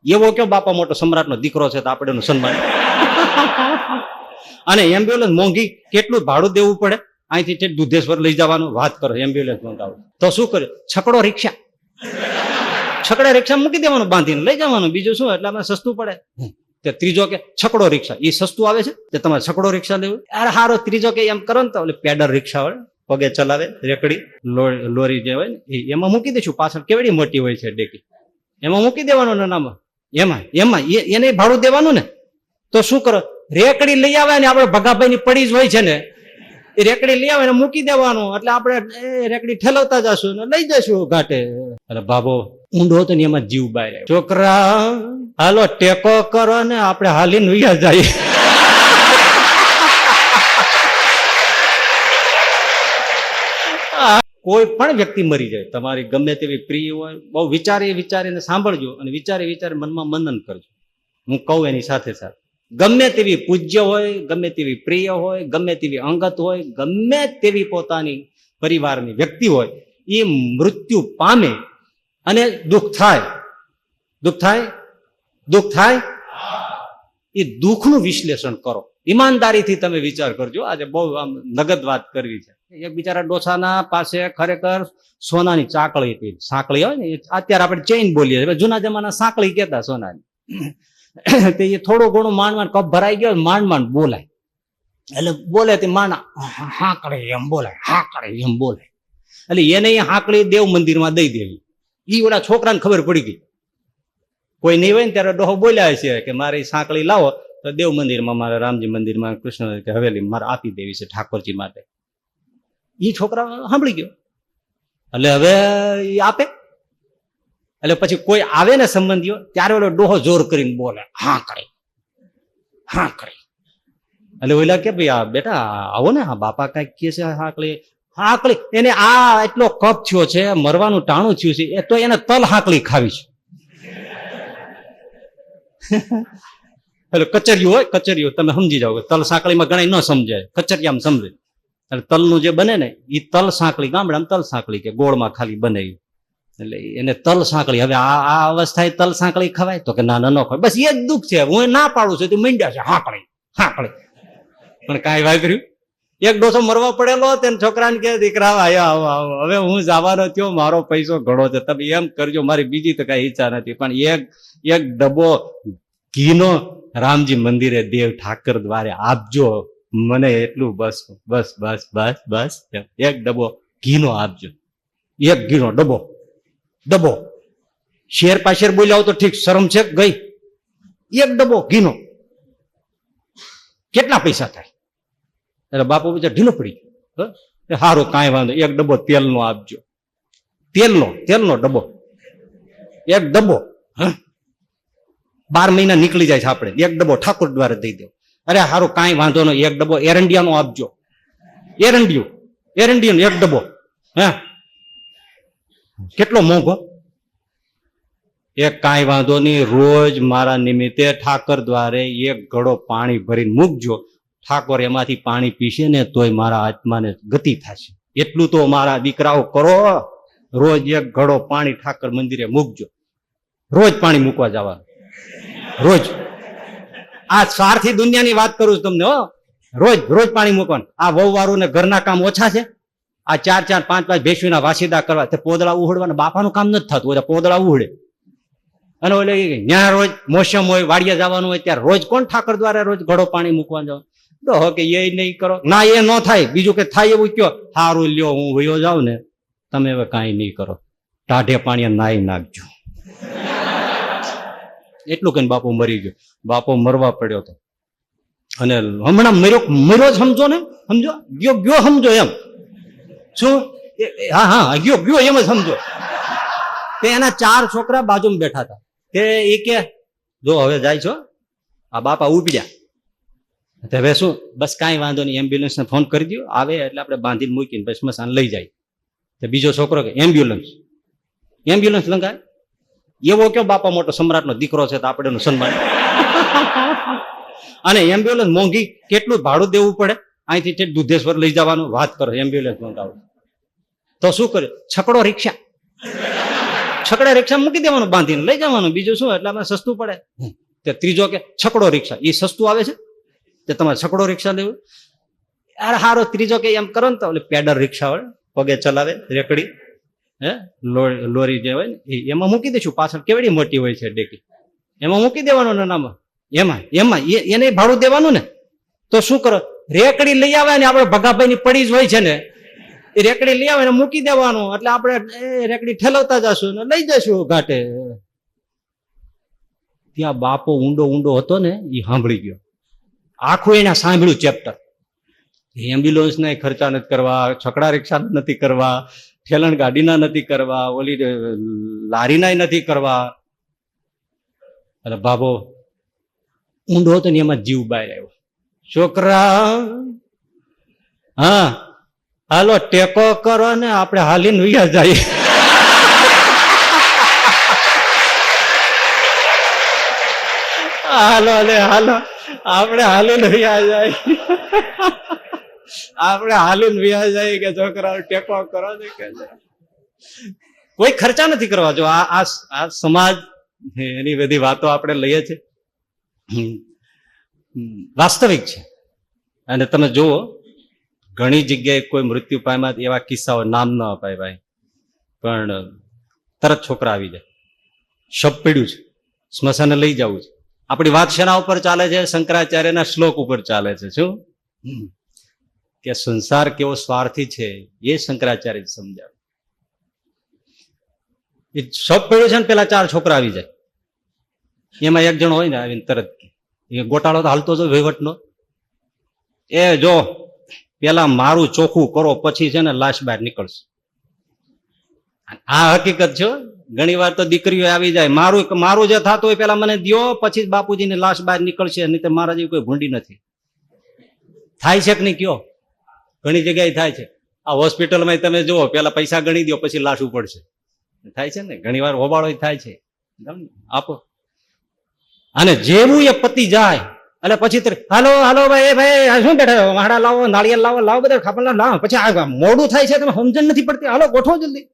એવો કયો બાપા મોટો સમ્રાટનો દીકરો છે તો આપણે એનું સન્માન. અને એમ્બ્યુલન્સ મોંઘી, કેટલું ભાડું દેવું પડે, અહીંથી દુધેશ્વર લઈ જવાનું, વાત કરો. એમ્બ્યુલન્સ મંગાવું તો શું કર્યું? છકડો રિક્ષા, છકડે રિક્ષા મૂકી દેવાનું, બાંધીને લઈ જવાનું, બીજું શું, એટલે આપણે સસ્તું પડે. તે ત્રીજો કે છકડો રિક્ષા, એ સસ્તું આવે છે, તે તમારે છકડો રિક્ષા લેવું. અરે હારો, ત્રીજો કે એમ કરો ને તો પેડલ રિક્ષા હોય, પગે ચલાવે, રેકડી લોરી જે હોય ને એમાં મૂકી દઈશું, પાછળ કેવડી મોટી હોય છે ડેકી, એમાં મૂકી દેવાનું ને નામાં, એમાં એમાં એને ભાડું દેવાનું ને. તો શું કરો? રેકડી લઈ આવે ને, આપણે ભગાભાઈ ની પડી જ હોય છે ને, એ રેકડી લઈ આવે ને મૂકી દેવાનું, એટલે આપણે રેકડી ઠેલવતા જશું ને લઈ જશું ઘાટે. એટલે બાબો ઊંડો હતો ને એમાં જીવ બહાર આવ્યો. છોકરા હાલો ટેકો કરો ને આપણે હાલીને વયા જાય. કોઈ પણ વ્યક્તિ મરી જાય, તમારી ગમે તેવી પ્રિય હોય, બહુ વિચારીને સાંભળજો અને વિચારી મનમાં મનન કરજો. હું કહું એની સાથે સાથે ગમે તેવી પૂજ્ય હોય, ગમે તેવી પ્રિય હોય, ગમે તેવી અંગત હોય, ગમે તેવી પોતાની પરિવારની વ્યક્તિ હોય, એ મૃત્યુ પામે અને દુઃખ થાય એ દુઃખનું વિશ્લેષણ કરો. ઈમાનદારીથી તમે વિચાર કરજો. આજે બહુ આમ નગદ વાત કરવી છે. એક બિચારા ડોસાના પાસે ખરેખર સોનાની સાંકળી હતી, સાંકળી હોય ને, અત્યારે આપણે ચેઇન બોલીએ, જૂના જમાના સાંકળી કહેતા સોનાની. તે એ થોડું ઘણું માંડ કપ ભરાઈ ગયો, માંડ બોલાય, એટલે બોલે તે માંડ હાંકળે એમ બોલાય, એટલે એને હાંકળી દેવ મંદિરમાં દઈ દેવી. ઈ ઓલા છોકરાને ખબર પડી ગઈ, કોઈ નહીં હોય ને ત્યારે ડોહો બોલ્યા છે કે મારી સાંકળી લાવો તો દેવ મંદિરમાં, મારા રામજી મંદિરમાં, કૃષ્ણ હવેલી મારે આપી દેવી છે ઠાકોરજી માટે. ઈ છોકરા સાંભળી ગયો, એટલે હવે એ આપે. એટલે પછી કોઈ આવે ને સંબંધીઓ, ત્યારે ઓલો ડોહો જોર કરીને બોલે હાંકળી. એટલે ઓલા કે ભાઈ આ બેટા આવો ને, હા બાપા કઈક કે છે હાંકળી. એને આ એટલો કપ થયો છે, મરવાનું ટાણું થયું છે, એ તો એને તલ હાંકળી ખાવી છે. એટલે કચરિયું તમે સમજી જાઓ, તલ સાંકળીમાં ઘણા ન સમજાય, કચરિયામાં સમજે. એટલે તલનું જે બને ને એ તલ સાંકળી, ગામડામાં તલ સાંકળી કે ગોળમાં ખાલી બને, એટલે એને તલ સાંકળી. હવે આ અવસ્થાએ તલ સાંકળી ખવાય? તો કે ના ન ખવાય. બસ એ જ દુઃખ છે. હું ના પાડું છું, તું માંડ્યા છે હાંકળી. પણ કાંઈ વાગ્યું. એક ડોસો મરવા પડેલો, તેને છોકરાને કે દીકરા આવો, હવે હું જવાનો થયો, મારો પૈસો ઘણો છે, તમે એમ કરજો, મારી બીજી તો કઈ ઈચ્છા નથી, પણ એક ડબ્બો ઘીનો રામજી મંદિરે દેવ ઠાકર દ્વારે આપજો મને, એટલું બસ એક ડબ્બો ઘીનો આપજો, એક ઘીનો ડબ્બો. શેર પાશેર બોલ્યા તો ઠીક, શરમ છે ગઈ. એક ડબ્બો ઘીનો કેટલા પૈસા થાય? એટલે બાપુ બીજા ઢીલો પડી ગયો. સારું કાંઈ વાંધો, એક ડબ્બો તેલનો આપજો, તેલનો ડબ્બો, એક ડબ્બો. 12 મહિના નીકળી જાય છે આપણે, એક ડબ્બો ઠાકોર દ્વારે દઈ દો. અરે સારું કાંઈ વાંધો નહીં, એક ડબ્બો એરંડિયાનો આપજો, એરંડિયું એક ડબ્બો. કેટલો મોંઘો? એક કાંઈ વાંધો નહીં, રોજ મારા નિમિત્તે ઠાકર દ્વારે એક ઘડો પાણી ભરીને મૂકજો, ઠાકોર એમાંથી પાણી પીશે ને તોય મારા આત્માને ગતિ થશે, એટલું તો મારા દીકરાઓ કરો. રોજ એક ઘડો પાણી ઠાકર મંદિરે મૂકજો, રોજ પાણી મૂકવા જવાનું, રોજ. આ સ્વાર્થી દુનિયાની વાત કરું છું તમને, રોજ પાણી મૂકવાનું. આ વહુવાળું ને ઘરના કામ ઓછા છે, આ 4-4, 5-5 ભેંસુના વાસીદા કરવા, તે પોદળા ઉહડવાના બાપાનું કામ નથી થતું, એટલે પોદળા ઉહડે. અને ઓલે ત્યાં રોજ મોસમ હોય, વાડિયા જવાનું હોય, ત્યારે રોજ કોણ ઠાકર દ્વારા રોજ ઘડો પાણી મૂકવા જાવ? તો કે એ નહીં કરો. ના, એ ન થાય. બીજું કે થાય એવું કયો, સારું લ્યો હું વયો જાઉં ને, તમે હવે કાંઈ નહીં કરો, ટાઢે પાણી નાઈ નાખજો. એટલું કહીને બાપુ મરી ગયો. બાપો મરવા પડ્યો હતો, અને હમણાં મર્યો સમજો ને, ગયો સમજો એમ. શું? હા ગયો એમ જ સમજો. તે એના 4 છોકરા બાજુમાં બેઠા હતા. તે એ કે જો હવે જાય છો, આ બાપા ઉપડ્યા. હવે શું, બસ કાંઈ વાંધો નહીં, એમ્બ્યુલન્સને ફોન કરી દો, આવે એટલે આપણે બાંધીને મૂકીને પછી સ્મશાન લઈ જાય. તો બીજો છોકરો કે એમ્બ્યુલન્સ લંગાય. એવો કયો બાપા મોટો સમ્રાટનો દીકરો છે તો આપણે એનું સન્માન. અને એમ્બ્યુલન્સ મોંઘી, કેટલું ભાડું દેવું પડે, અહીંથી દુધેશ્વર લઈ જવાનું, વાત કરો. એમ્બ્યુલન્સ મંગાવો તો શું કર્યું? છકડો છકડા રિક્ષા મૂકી દેવાનું, બાંધીને લઈ જવાનું, બીજું શું, એટલે આપણે સસ્તું પડે. તે ત્રીજો કે છકડો રિક્ષા, એ સસ્તું આવે છે, તે તમારે છકડો રિક્ષા લેવું. યાર હારો ત્રીજો કે એમ કરો ને તો પેડલ રિક્ષા હોય, પગે ચલાવે, રેકડી, લોરી જે હોય ને એમાં મૂકી દઈશું, પાછળ કેવડી મોટી હોય છે ડેકી, એમાં મૂકી દેવાનું ને નામાં, એમાં એમાં એને ભાડું દેવાનું ને. તો શું કરો, રેકડી લઈ આવે ને, આપણે ભગાભાઈ ની પડી જ હોય છે ને, એ રેકડી લઈ આવે ને મૂકી દેવાનું, એટલે આપણે રેકડી ઠેલવતા જશું ને લઈ જશું ઘાટે. ત્યાં બાપો ઊંડો ઊંડો હતો ને, એ સાંભળી ગયો આખું, એને સાંભળ્યું ચેપ્ટર. એમ્બ્યુલન્સ ના ખર્ચા નથી કરવા, છકડા રિક્ષા નથી કરવા, ઠેલણ ગાડીના નથી કરવા, ઓલી લારીના નથી કરવા. એટલે બાબો ઊંડો હતો ને એમાં જીવ બહાર આવ્યો. છોકરા, હા હાલો ટેકો કરો ને આપણે હાલીને વયા જઈએ. હાલો હાલો આપણે હાલીને વયા જાય, આપણે હાલીને વ્યા જાય કે છોકરાઓ ટેકો કરો ને કે કોઈ ખર્ચા નથી કરવા. જો આ સમાજ એની બધી વાતો આપણે લઈએ છીએ, વાસ્તવિક છે. અને તમે જુઓ ઘણી જગ્યાએ કોઈ મૃત્યુ પામ્યા એવા કિસ્સાઓ, નામ ન અપાય ભાઈ, પણ તરત છોકરા આવી જાય, શબ પડ્યું છે, સ્મશાને લઈ જવું છે. આપણી વાત શેના ઉપર ચાલે છે? શંકરાચાર્યના શ્લોક ઉપર ચાલે છે. શું કે સંસાર કેવો સ્વાર્થી છે એ શંકરાચાર્ય સમજાવે. એ શબ પડ્યું છે ને પેલા 4 છોકરા આવી જાય, એમાં એક જણ હોય ને આવીને તરત એ ગોટાળો તો હાલતો જ વહીવટનો, એ જો પેલા મારું ચોખ્ખું કરો પછી છે ને લાશ બહાર નીકળશે. આ હકીકત છે. ઘણી વાર તો દીકરીઓ આવી જાય, મારું જે થતું હોય પેલા મને દ્યો, પછી બાપુજીની લાશ બહાર નીકળશે, નહીં તો મારા જેવી કોઈ ભૂંડી નથી. થાય છે કે નહીં કયો? ઘણી જગ્યાએ થાય છે. આ હોસ્પિટલમાં તમે જુઓ, પેલા પૈસા ગણી દો પછી લાશ ઉપડશે, થાય છે ને. ઘણી વાર હોબાળો થાય છે, આપો. અને જેવું એ પતિ જાય એટલે પછી હાલો હાલો ભાઈ ભાઈ શું બેઠા, વાડા લાવો, નાળિયેર લાવો, લાવો બધા ખાપલા લાવો, પછી આ મોડું થાય છે, તમે સમજણ નથી પડતી, હાલો ગોઠવો જલ્દી.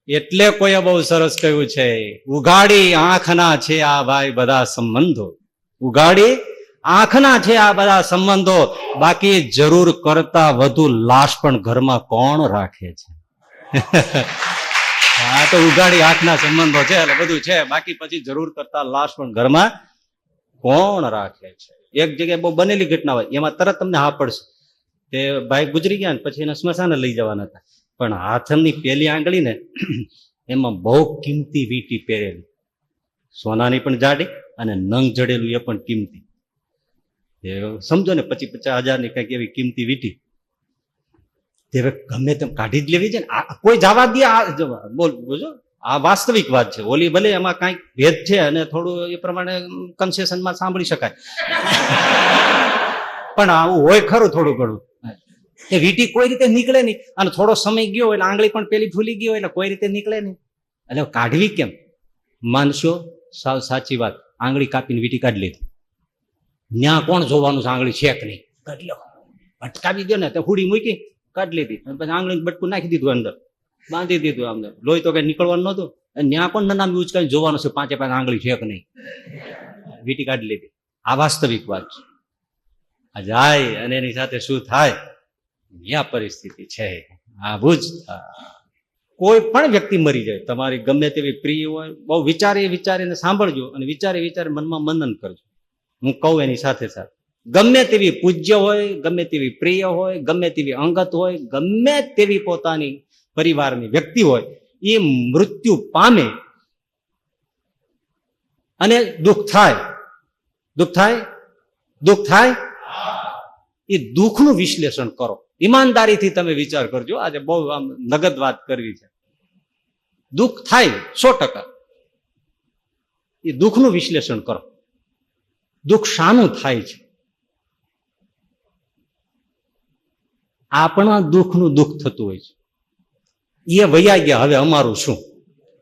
એટલે કોઈએ બહુ સરસ કહ્યું છે, ઉઘાડી આંખના છે આ ભાઈ બધા સંબંધો, ઉઘાડી આંખના છે આ બધા સંબંધો, બાકી જરૂર કરતા વધુ લાશ પણ ઘરમાં કોણ રાખે છે? આ તો ઉઘાડી આંખના સંબંધો છે એટલે બધું છે, બાકી પછી જરૂર કરતા લાશ પણ ઘરમાં કોણ રાખે છે? એક જગ્યાએ બહુ બનેલી ઘટના હોય, એમાં તરત તમને હા પડશે. તે ભાઈ ગુજરી ગયા ને પછી એને સ્મશાને લઈ જવાના હતા, પણ હાથની પેલી આંગળી ને એમાં બહુ કિંમતી વીંટી પહેરેલી, સોનાની પણ જાડી અને નંગ જડેલું એ પણ કિંમતી. સમજો ને 50,000 ની કઈક એવી કિંમતી વીંટી. તે ગમે તેમ કાઢી જ લેવી છે ને, કોઈ જવા દે. બોલ બોલો, આ વાસ્તવિક વાત છે. ઓલી ભલે એમાં કઈક ભેદ છે અને થોડું એ પ્રમાણે કન્સેશનમાં સાંભળી શકાય, પણ આવું હોય ખરું થોડું ઘણું. એ વીંટી કોઈ રીતે નીકળે નહીં, અને થોડો સમય ગયો એટલે આંગળી પણ પેલી ફૂલી ગયો એટલે કોઈ રીતે નીકળે નહીં. એટલે કાઢવી કેમ? માનશો સાવ સાચી વાત, આંગળી કાપીને વીંટી કાઢી લીધી. ન્યા કોણ જોવાનું છે આંગળી છે કે નહીં? કાઢી લો, ભટકાવી દો ને તો હુડી મૂકી કાઢી લીધી, પછી આંગળી બટકું નાખી દીધું અંદર, બાંધી દીધું. અંદર લોહી તો કઈ નીકળવાનું નહોતું. ન્યા કોણ નનામી ઉચકાઈને જોવાનું છે 5 આંગળી છે કે નહીં? વીંટી કાઢી લીધી. આ વાસ્તવિક વાત છે. આ જાય અને એની સાથે શું થાય આ પરિસ્થિતિ છે. આવું જ કોઈ પણ વ્યક્તિ મરી જાય, તમારી ગમે તેવી પ્રિય હોય, બહુ વિચારીને સાંભળજો અને વિચારી મનમાં મનન કરજો. હું કહું એની સાથે સાથે ગમે તેવી પૂજ્ય હોય, ગમે તેવી પ્રિય હોય, ગમે તેવી અંગત હોય, ગમે તેવી પોતાની પરિવારની વ્યક્તિ હોય, એ મૃત્યુ પામે અને દુઃખ થાય એ દુઃખનું વિશ્લેષણ કરો. ઈમાનદારીથી તમે વિચાર કરજો. આજે બહુ આમ નગદ વાત કરવી છે. દુઃખ થાય 100%. એ દુઃખનું વિશ્લેષણ કરો. દુઃખ શાનું થાય છે? આપણા દુઃખનું દુઃખ થતું હોય છે. એ વયા ગયા, હવે અમારું શું?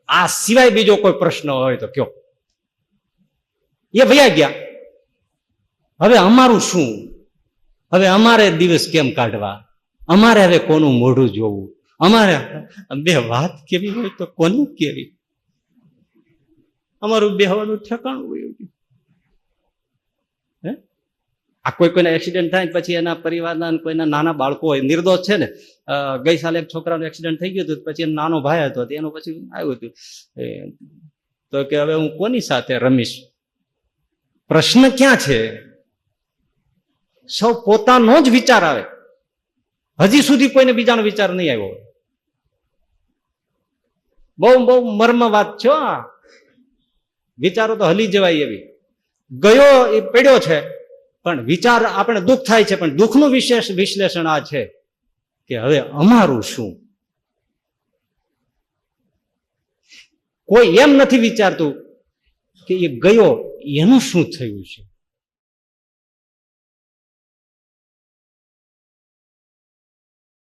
આ સિવાય બીજો કોઈ પ્રશ્ન હોય તો કયો. એ વયા ગયા, હવે અમારું શું? હવે અમારે દિવસ કેમ કાઢવા? અમારે હવે કોનું મોઢું જોવું? અમારે બે વાત કેવી હોય તો કોનું કેવી? અમારું બેહવાનું ઠેકાણું વયું ગયું. હે આ કોઈના એક્સિડન્ટ થાય પછી એના પરિવારના કોઈના નાના બાળકો હોય, નિર્દોષ છે ને, ગઈ સાલે એક છોકરાનું એક્સિડન્ટ થઈ ગયું હતું, પછી એનો નાનો ભાઈ હતો, એનું પછી આવ્યું હતું તો કે હવે હું કોની સાથે રમીશ. પ્રશ્ન ક્યાં છે? સૌ પોતાનો જ વિચાર આવે. હજી સુધી કોઈને બીજાનો વિચાર નહીં આવ્યો. બહુ બહુ મર્મ વાત છે. વિચારો તો હલી જવાય એવી. ગયો એ પડ્યો છે, પણ વિચાર આપણે દુઃખ થાય છે, પણ દુઃખનું વિશેષ વિશ્લેષણ આ છે કે હવે અમારું શું. કોઈ એમ નથી વિચારતું કે એ ગયો એનું શું થયું છે.